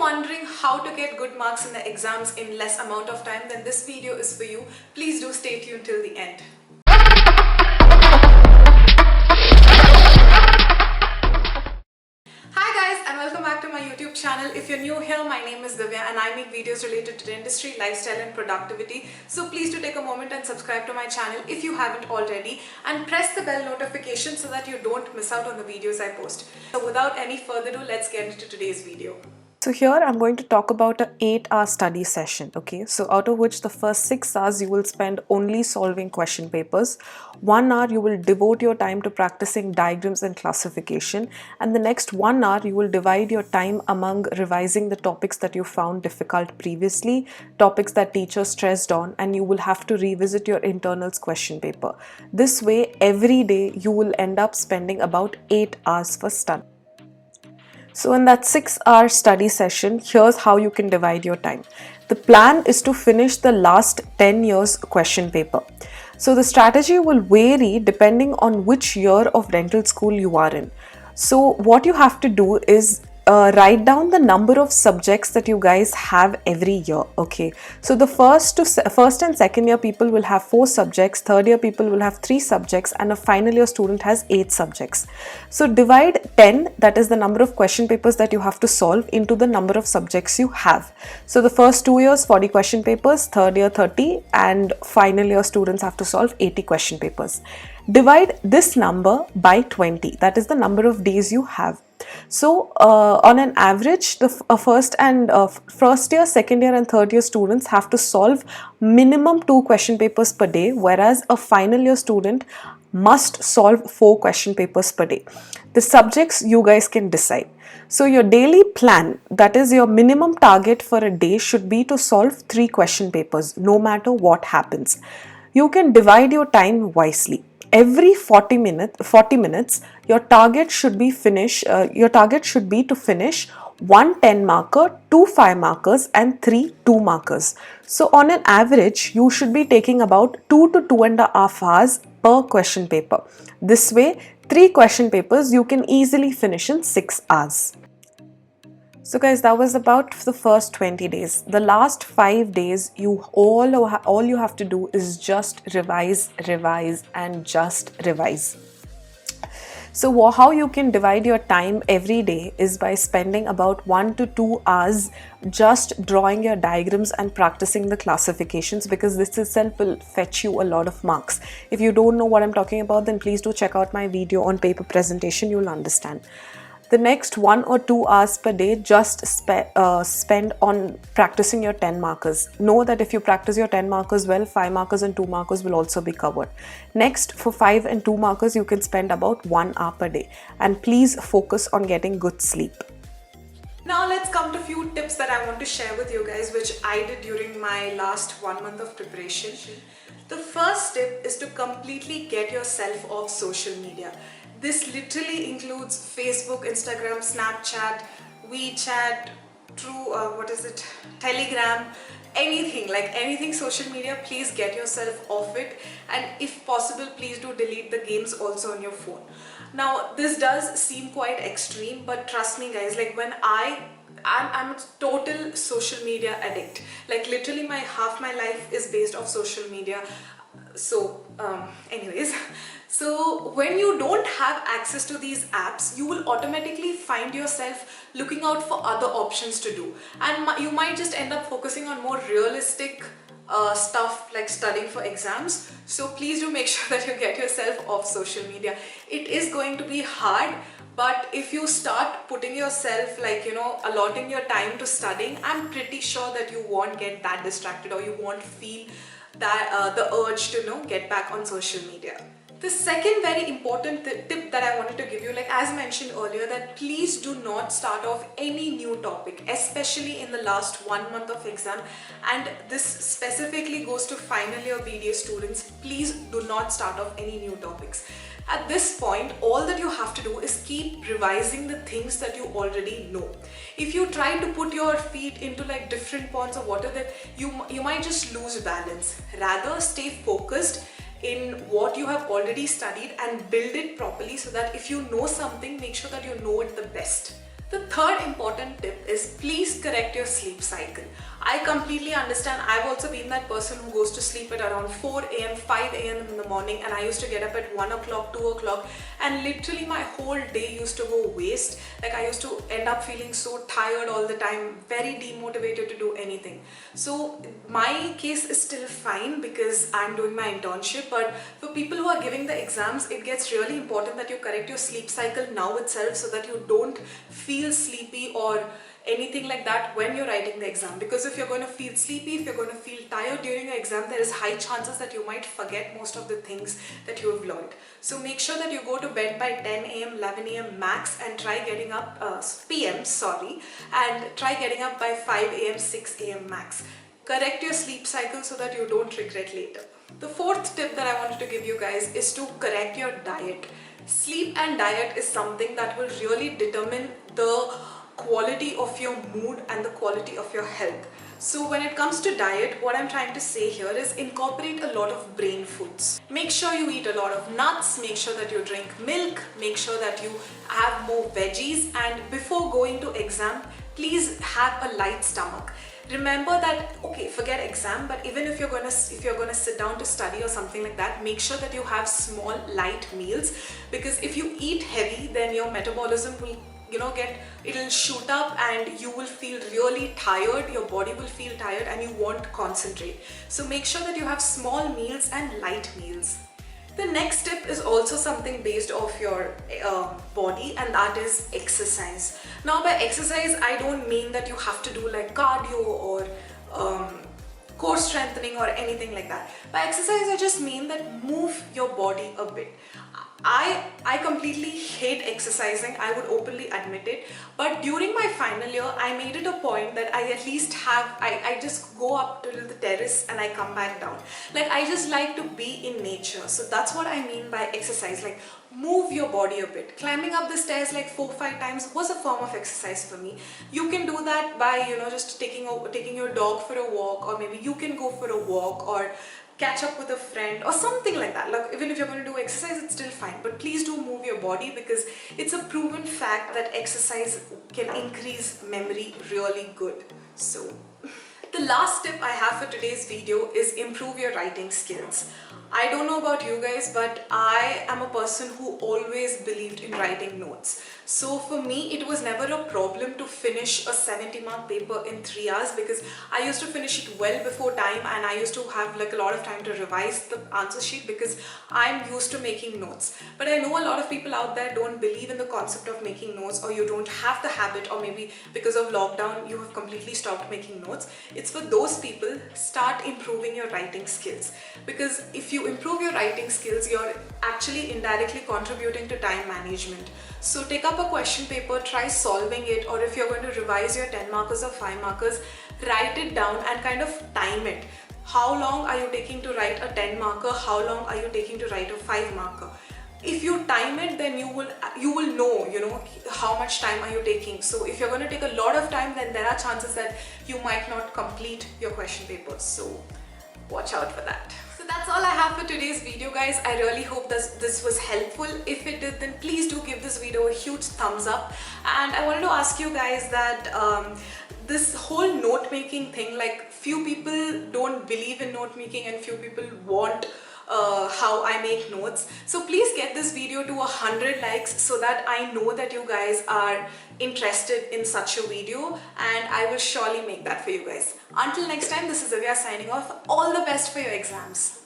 wondering how to get good marks in the exams in less amount of time, then this video is for you. Please do stay tuned till the end. Hi guys, and welcome back to my YouTube channel. If you're new here, my name is Divya and I make videos related to the industry, lifestyle and productivity. So please do take a moment and subscribe to my channel if you haven't already, and press the bell notification so that you don't miss out on the videos I post. So without any further ado, let's get into today's video. So here I'm going to talk about an 8-hour study session, okay? So out of which the first 6 hours you will spend only solving question papers. 1 hour you will devote your time to practicing diagrams and classification, and the next 1 hour you will divide your time among revising the topics that you found difficult previously, topics that teachers stressed on, and you will have to revisit your internals question paper. This way every day you will end up spending about 8 hours for study. So in that 6-hour study session, here's how you can divide your time. The plan is to finish the last 10 years question paper. So the strategy will vary depending on which year of dental school you are in. So what you have to do is write down the number of subjects that you guys have every year, okay? So the first and second year people will have 4 subjects, third year people will have 3 subjects, and a final year student has 8 subjects. So divide 10, that is the number of question papers that you have to solve, into the number of subjects you have. So the first 2 years 40 question papers, third year 30, and final year students have to solve 80 question papers. Divide this number by 20, that is the number of days you have. So on an average, the first year, second year and third year students have to solve minimum 2 question papers per day, whereas a final year student must solve 4 question papers per day. The subjects you guys can decide. So your daily plan, that is your minimum target for a day, should be to solve 3 question papers no matter what happens. You can divide your time wisely. Every 40 minutes, your target should be to finish 1 10 marker, 2 5 markers and 3 2 markers. So on an average, you should be taking about 2 to 2.5 hours per question paper. This way, 3 question papers you can easily finish in 6 hours. So guys, that was about the first 20 days. The last 5 days, all you have to do is just revise and just revise. So how you can divide your time every day is by spending about 1 to 2 hours just drawing your diagrams and practicing the classifications, because this itself will fetch you a lot of marks. If you don't know what I'm talking about, then please do check out my video on paper presentation, you'll understand. The next 1 or 2 hours per day just spend on practicing your 10 markers. Know that if you practice your 10 markers well, 5 markers and 2 markers will also be covered. Next, for 5 and 2 markers, you can spend about 1 hour per day. And please focus on getting good sleep. Now let's come to a few tips that I want to share with you guys, which I did during my last 1 month of preparation. The first tip is to completely get yourself off social media. This literally includes Facebook, Instagram, Snapchat, WeChat, Telegram, anything social media. Please get yourself off it, and if possible, please do delete the games also on your phone. Now this does seem quite extreme, but trust me guys, like when I'm a total social media addict. Like literally half my life is based off social media. So anyways, so when you don't have access to these apps, you will automatically find yourself looking out for other options to do, and you might just end up focusing on more realistic stuff like studying for exams. So please do make sure that you get yourself off social media. It is going to be hard, but if you start putting yourself, allotting your time to studying, I'm pretty sure that you won't get that distracted, or you won't feel that the urge to get back on social media. The second very important tip that I wanted to give you, as mentioned earlier, that please do not start off any new topic, especially in the last 1 month of exam, and this specifically goes to final year BDS students. Please do not start off any new topics. At this point, all that you have to do is keep revising the things that you already know. If you try to put your feet into different ponds of water, that you might just lose balance. Rather, stay focused in what you have already studied and build it properly, so that if you know something, make sure that you know it the best. The third important tip is please correct your sleep cycle. I completely understand. I've also been that person who goes to sleep at around 4 a.m., 5 a.m. in the morning, and I used to get up at 1 o'clock, 2 o'clock, and literally my whole day used to go waste. Like I used to end up feeling so tired all the time, very demotivated to do anything. So my case is still fine because I'm doing my internship, but for people who are giving the exams, it gets really important that you correct your sleep cycle now itself so that you don't feel sleepy or anything like that when you're writing the exam. Because if you're going to feel sleepy, if you're going to feel tired during your exam, there is high chances that you might forget most of the things that you have learned. So make sure that you go to bed by 10 a.m., 11 a.m. max, and try getting up p.m. sorry, and try getting up by 5 a.m., 6 a.m. max. Correct your sleep cycle so that you don't regret later. The fourth tip that I wanted to give you guys is to correct your diet. Sleep and diet is something that will really determine the quality of your mood and the quality of your health. So when it comes to diet, what I'm trying to say here is incorporate a lot of brain foods. Make sure you eat a lot of nuts, make sure that you drink milk, make sure that you have more veggies, and before going to exam, please have a light stomach. Remember that, okay, forget exam, but even if you're gonna sit down to study or something like that, make sure that you have small light meals, because if you eat heavy, then your metabolism will it'll shoot up and you will feel really tired, your body will feel tired and you won't concentrate. So make sure that you have small meals and light meals. The next tip is also something based off your body, and that is exercise. Now by exercise, I don't mean that you have to do like cardio or core strengthening or anything like that. By exercise, I just mean that move your body a bit. I completely hate exercising, I would openly admit it, but during my final year I made it a point that I at least I just go up to the terrace and I come back down. Like I just like to be in nature. So that's what I mean by exercise, like move your body a bit. Climbing up the stairs like 4-5 times was a form of exercise for me. You can do that by just taking your dog for a walk, or maybe you can go for a walk or catch up with a friend or something like that. Like even if you're going to do exercise, it's still fine, but please do move your body, because it's a proven fact that exercise can increase memory really good. So the last tip I have for today's video is improve your writing skills. I don't know about you guys, but I am a person who always believed in writing notes. So for me, it was never a problem to finish a 70-mark paper in 3 hours, because I used to finish it well before time and I used to have like a lot of time to revise the answer sheet because I'm used to making notes. But I know a lot of people out there don't believe in the concept of making notes, or you don't have the habit, or maybe because of lockdown you have completely stopped making notes. It's for those people, start improving your writing skills, because if you improve your writing skills, you're actually indirectly contributing to time management. So take up a question paper, try solving it, or if you're going to revise your 10 markers or 5 markers, write it down and kind of time it. How long are you taking to write a 10 marker? How long are you taking to write a 5 marker? If you time it, then you will know how much time are you taking. So if you're going to take a lot of time, then there are chances that you might not complete your question papers. So watch out for that. So that's all I have for today's video, guys. I really hope this was helpful. If it did, then please do give this video a huge thumbs up. And I wanted to ask you guys that this whole note making thing, like few people don't believe in note making and few people want how I make notes. So please get this video to 100 likes so that I know that you guys are interested in such a video, and I will surely make that for you guys. Until next time, this is Divya signing off. All the best for your exams.